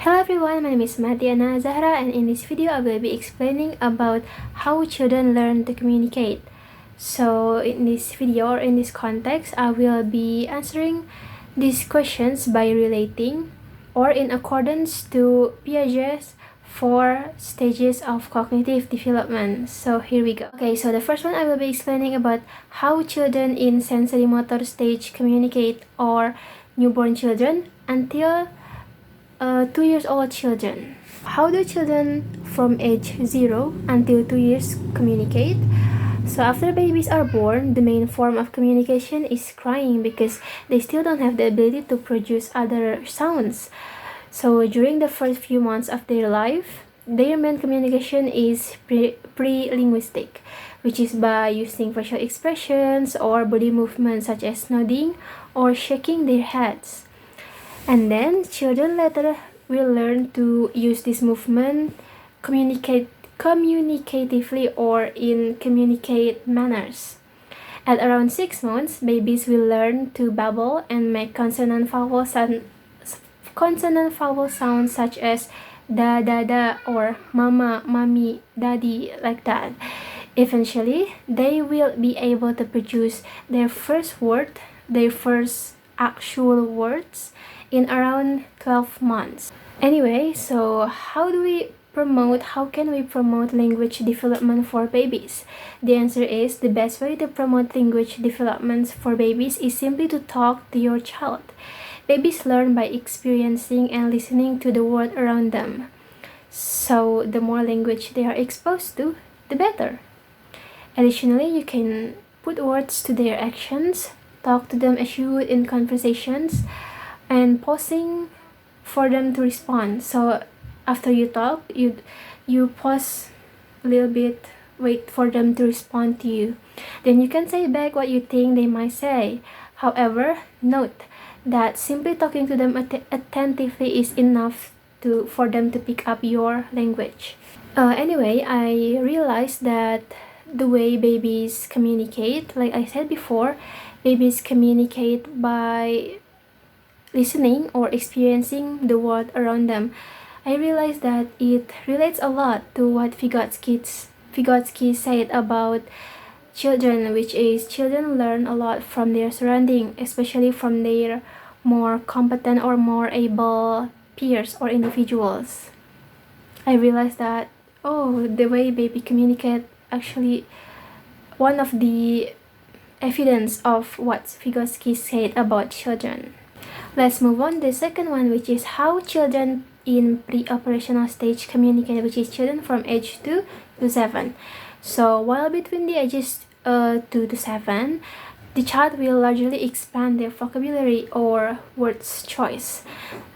Hello everyone, my name is Martiana Azzachra, and in this video I will be explaining about how children learn to communicate. So in this video or in this context, I will be answering these questions by relating or in accordance to Piaget's 4 stages of cognitive development. So here we go. Okay, so the first one I will be explaining about how children in sensory motor stage communicate, or newborn children until 2 years old children. How do children from age 0 until 2 years communicate? So after babies are born, the main form of communication is crying because they still don't have the ability to produce other sounds. So during the first few months of their life, their main communication is pre-linguistic, which is by using facial expressions or body movements such as nodding or shaking their heads. And then children later will learn to use this movement communicatively or in communicate manners. At around 6 months, babies will learn to babble and make consonant vowel sounds such as da da da or mama, mommy, daddy, like that. Eventually, they will be able to produce their first actual words in around 12 months. Anyway, so how can we promote language development for babies? The answer is the best way to promote language development for babies is simply to talk to your child. Babies learn by experiencing and listening to the world around them. So the more language they are exposed to, the better. Additionally, you can put words to their actions, talk to them as you would in conversations, and pausing for them to respond. So after you talk, you pause a little bit, wait for them to respond to you. Then you can say back what you think they might say. However, note that simply talking to them attentively is enough for them to pick up your language. Anyway, I realized that the way babies communicate, like I said before, babies communicate by listening or experiencing the world around them. I realized that it relates a lot to what Vygotsky said about children, which is children learn a lot from their surrounding, especially from their more competent or more able peers or individuals. I realized that, the way baby communicate actually one of the evidence of what Vygotsky said about children. Let's move on to the second one, which is how children in pre-operational stage communicate, which is children from age 2 to 7. So while between the ages 2 to 7, the child will largely expand their vocabulary or words choice.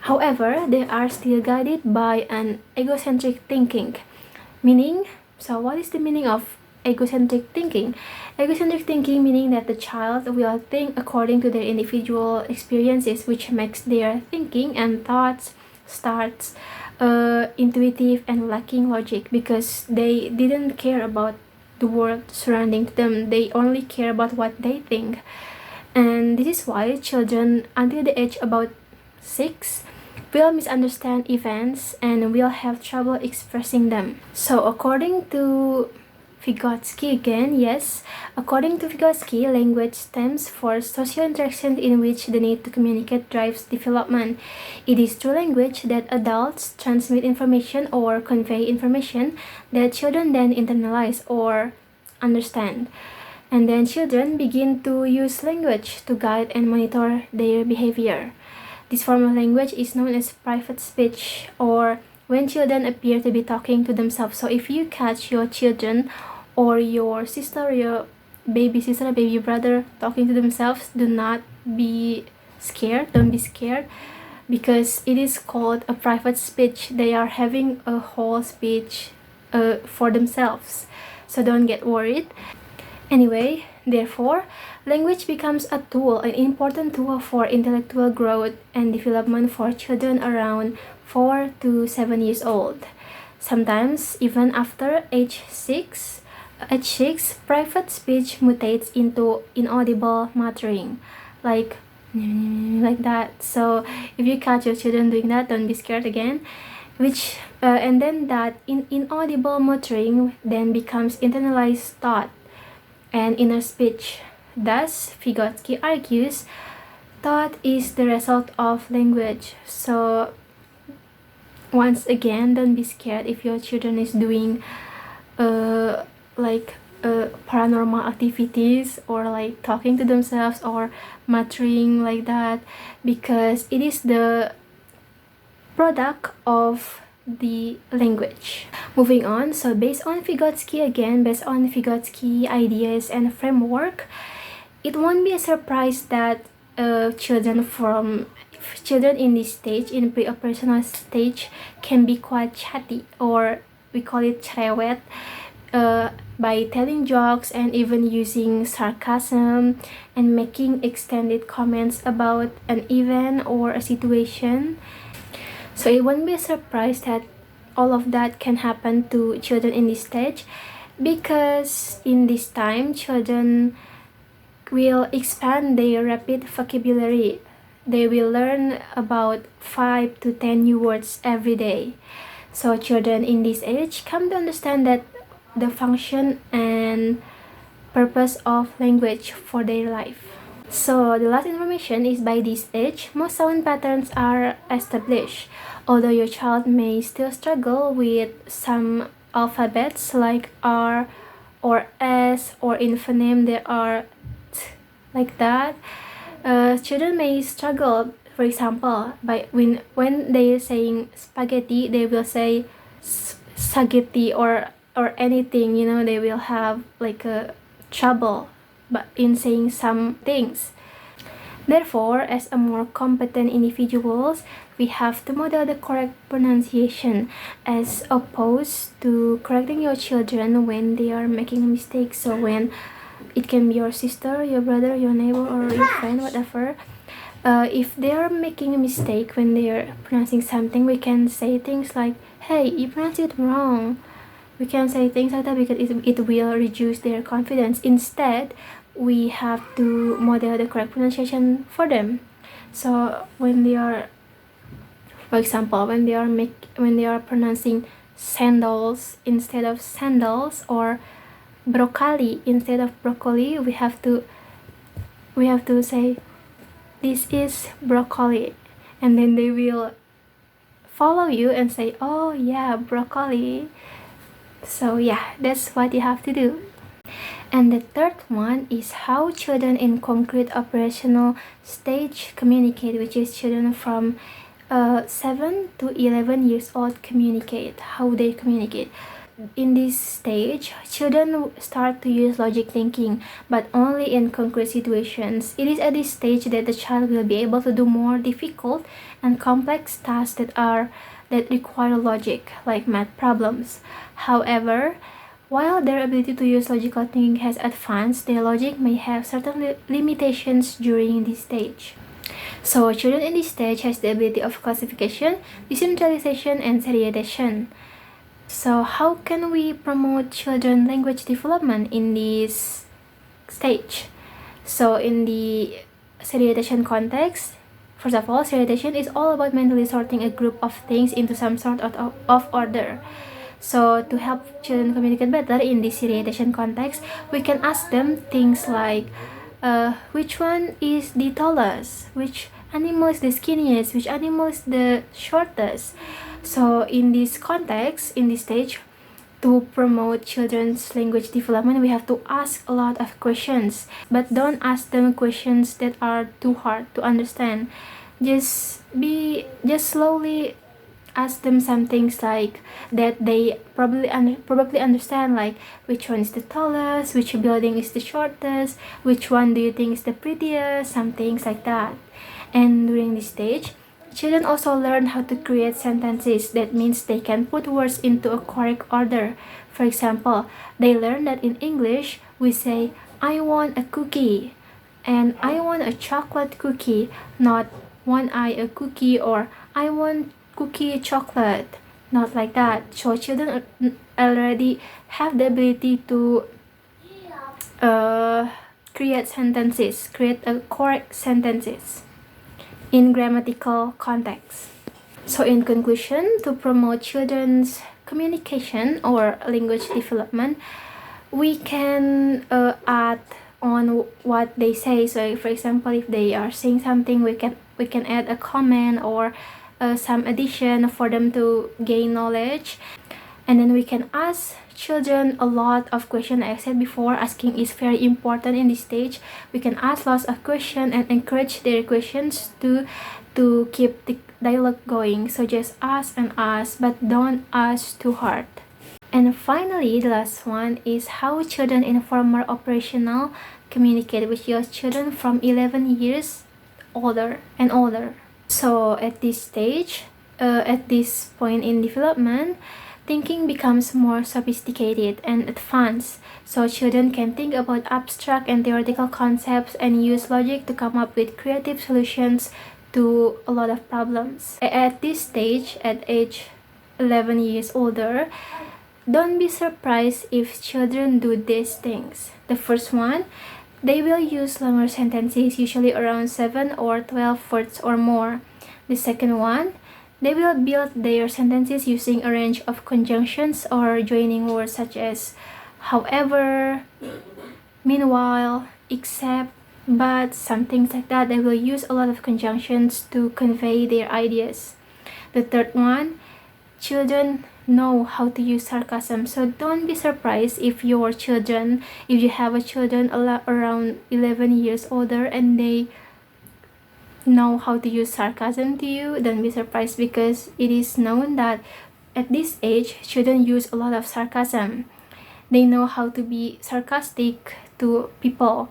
However, they are still guided by an egocentric thinking. So what is the meaning of egocentric thinking? Egocentric thinking meaning that the child will think according to their individual experiences, which makes their thinking and thoughts starts intuitive and lacking logic, because they didn't care about the world surrounding them. They only care about what they think. And this is why children until the age about 6 will misunderstand events and will have trouble expressing them. So according to Vygotsky, language stems for social interactions in which the need to communicate drives development. It is through language that adults transmit information or convey information that children then internalize or understand. And then children begin to use language to guide and monitor their behavior. This form of language is known as private speech, or when children appear to be talking to themselves. So if you catch your children or your sister, your baby sister, baby brother talking to themselves, don't be scared, because it is called a private speech. They are having a whole speech for themselves, so don't get worried. Anyway, therefore, language becomes an important tool for intellectual growth and development for children around 4 to 7 years old. Sometimes even after age 6, private speech mutates into inaudible muttering, like like that. So if you catch your children doing that, don't be scared again. Which and then that inaudible muttering then becomes internalized thought and inner speech. Thus, Vygotsky argues, thought is the result of language. So once again, don't be scared if your children is doing like paranormal activities or like talking to themselves or muttering like that, because it is the product of the language. Moving on, so based on Vygotsky ideas and framework, it won't be a surprise that children in this stage, in pre-operational stage, can be quite chatty, or we call it cerewet, by telling jokes and even using sarcasm and making extended comments about an event or a situation. So it won't be a surprise that all of that can happen to children in this stage, because in this time children will expand their rapid vocabulary. They will learn about 5 to 10 new words every day. So children in this age come to understand that the function and purpose of language for their life. So the last information is, by this age, most sound patterns are established. Although your child may still struggle with some alphabets like R or S, or in phoneme there are T, like that. Children may struggle, for example, by when they are saying spaghetti, they will say spaghetti or anything, they will have like a trouble but in saying some things. Therefore, as a more competent individuals, we have to model the correct pronunciation, as opposed to correcting your children when they are making a mistake. So when it can be your sister, your brother, your neighbor, or your friend, whatever. If they are making a mistake when they are pronouncing something, we can say things like, "Hey, you pronounced it wrong." We can say things like that because it will reduce their confidence. Instead, we have to model the correct pronunciation for them. So when they are, for example, when they are pronouncing sandals instead of sandals, or broccoli instead of broccoli, we have to say, "This is broccoli," and then they will follow you and say, "Oh yeah, broccoli." So yeah, that's what you have to do. And the third one is how children in concrete operational stage communicate, which is children from 7 to 11 years old communicate, how they communicate. In this stage, children start to use logic thinking, but only in concrete situations. It is at this stage that the child will be able to do more difficult and complex tasks that require logic, like math problems. However, while their ability to use logical thinking has advanced, their logic may have certain limitations during this stage. So children in this stage has the ability of classification, decentralization, and serialization. So how can we promote children language development in this stage? So in the serialization context, first of all, serialization is all about mentally sorting a group of things into some sort of order. So to help children communicate better in this serialization context, we can ask them things like, which one is the tallest? Which animal is the skinniest? Which animal is the shortest? So in this context, in this stage, to promote children's language development, we have to ask a lot of questions, but don't ask them questions that are too hard to understand. Just slowly ask them some things like that they probably understand, like which one is the tallest, which building is the shortest, which one do you think is the prettiest, some things like that. And during this stage, children also learn how to create sentences. That means they can put words into a correct order. For example, they learn that in English we say, "I want a cookie," and "I want a chocolate cookie," not "want I a cookie" or "I want cookie chocolate," not like that. So children already have the ability to create a correct sentences. in grammatical context. So in conclusion, to promote children's communication or language development, we can add on what they say. So for example, if they are saying something, we can add a comment or some addition for them to gain knowledge. And then we can ask children a lot of questions. Like I said before, asking is very important in this stage. We can ask lots of questions and encourage their questions to keep the dialogue going. So just ask and ask, but don't ask too hard. And finally, the last one is how children in formal operational communicate with your children from 11 years older and older. So at this stage, at this point in development, thinking becomes more sophisticated and advanced. So children can think about abstract and theoretical concepts and use logic to come up with creative solutions to a lot of problems. At this stage, at age 11 years older, don't be surprised if children do these things. The first one, they will use longer sentences, usually around 7 or 12 words or more. The second one, they will build their sentences using a range of conjunctions or joining words such as however, meanwhile, except, but, some things like that. They will use a lot of conjunctions to convey their ideas. The third one, children know how to use sarcasm. So don't be surprised if you have a children around 11 years older and they know how to use sarcasm to you. Don't be surprised, because it is known that at this age children use a lot of sarcasm. They know how to be sarcastic to people.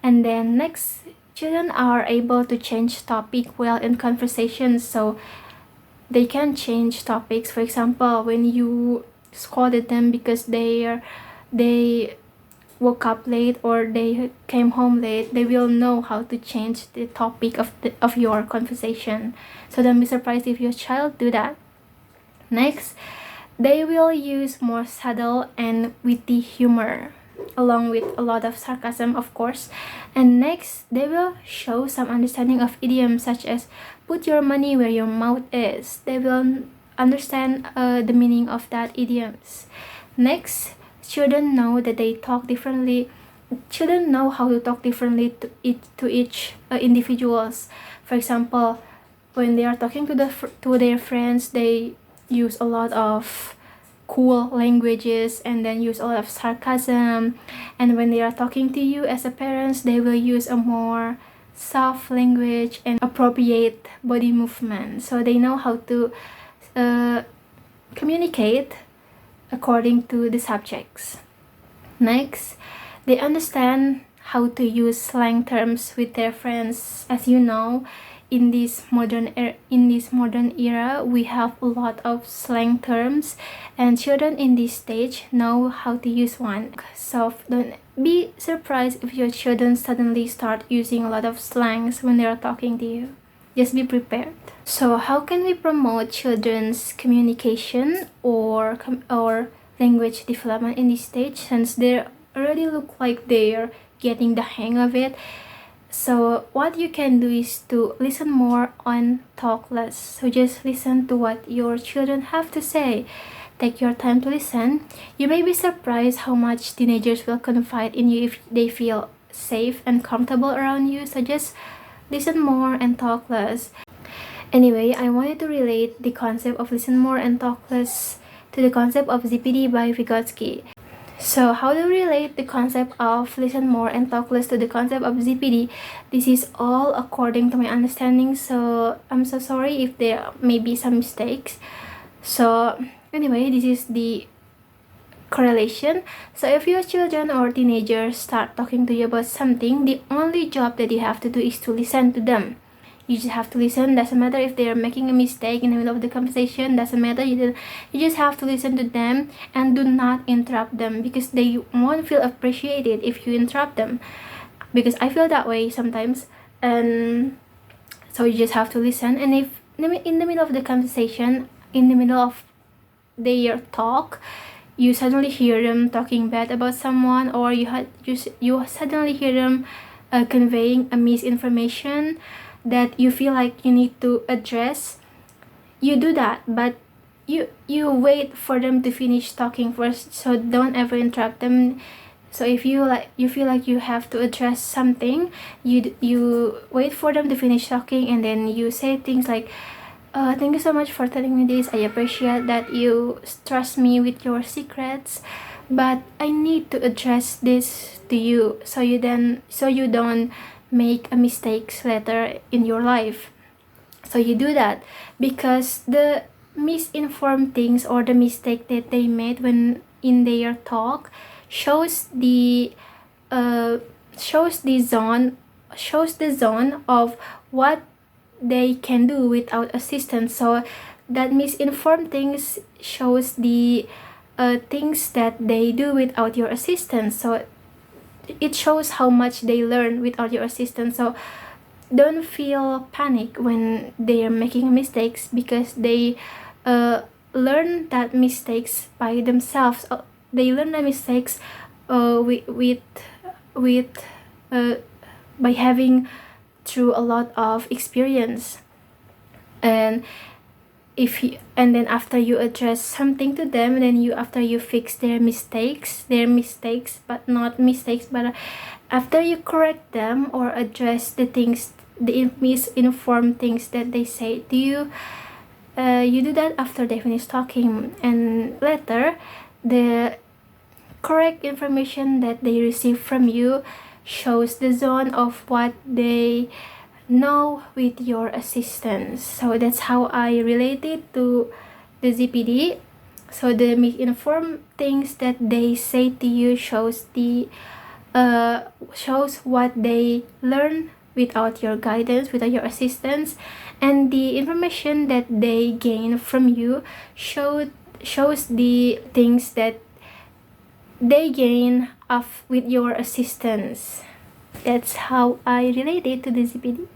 And then next, children are able to change topic well in conversations. So they can change topics. For example, when you scolded them because they woke up late or they came home late, they will know how to change the topic of your conversation. So don't be surprised if your child do that. Next, they will use more subtle and witty humor, along with a lot of sarcasm, of course. And next, they will show some understanding of idioms such as put your money where your mouth is. They will understand the meaning of that idioms. Next, children know that they talk differently. Children know how to talk differently to each individuals. For example, when they are talking to their friends, they use a lot of cool languages and then use a lot of sarcasm. And when they are talking to you as a parent, they will use a more soft language and appropriate body movement. So they know how to communicate according to the subjects. Next, they understand how to use slang terms with their friends. As you know, in this modern era, we have a lot of slang terms, and children in this stage know how to use one. So don't be surprised if your children suddenly start using a lot of slangs when they are talking to you. Just be prepared. So how can we promote children's communication or language development in this stage, since they already look like they're getting the hang of it? So what you can do is to listen more and talk less. So just listen to what your children have to say. Take your time to listen. You may be surprised how much teenagers will confide in you if they feel safe and comfortable around you. So just listen more and talk less. Anyway, I wanted to relate the concept of listen more and talk less to the concept of ZPD by Vygotsky. So how do we relate the concept of listen more and talk less to the concept of ZPD? This is all according to my understanding, so I'm so sorry if there may be some mistakes. So anyway, this is the correlation. So if your children or teenagers start talking to you about something, the only job that you have to do is to listen to them. You just have to listen. Doesn't matter if they are making a mistake in the middle of the conversation. Doesn't matter. You just have to listen to them and do not interrupt them, because they won't feel appreciated if you interrupt them. Because I feel that way sometimes. And so you just have to listen. And if in the middle of the conversation, in the middle of their talk, you suddenly hear them talking bad about someone, or you suddenly hear them conveying a misinformation, that you feel like you need to address, you do that, but you wait for them to finish talking first, so don't ever interrupt them. So if you feel like you have to address something, you wait for them to finish talking, and then you say things like, thank you so much for telling me this. I appreciate that you trust me with your secrets, but I need to address this to you, so you don't make a mistakes later in your life. So you do that because the misinformed things or the mistake that they made when in their talk shows the zone of what they can do without assistance. So that misinformed things shows the things that they do without your assistance. So it shows how much they learn without your assistance. So don't feel panic when they are making mistakes, because they learn that mistakes by themselves. They learn the mistakes with by having through a lot of experience. And and then after you address something to them, then after you fix their mistakes, but not mistakes, but after you correct them or address the misinformed things that they say to you, you do that after they finish talking, and later the correct information that they receive from you shows the zone of what they know with your assistance. So that's how I relate it to the ZPD. So the misinformed things that they say to you shows what they learn without your guidance, without your assistance, and the information that they gain from you shows the things that they gain with your assistance. That's how I relate it to the ZPD.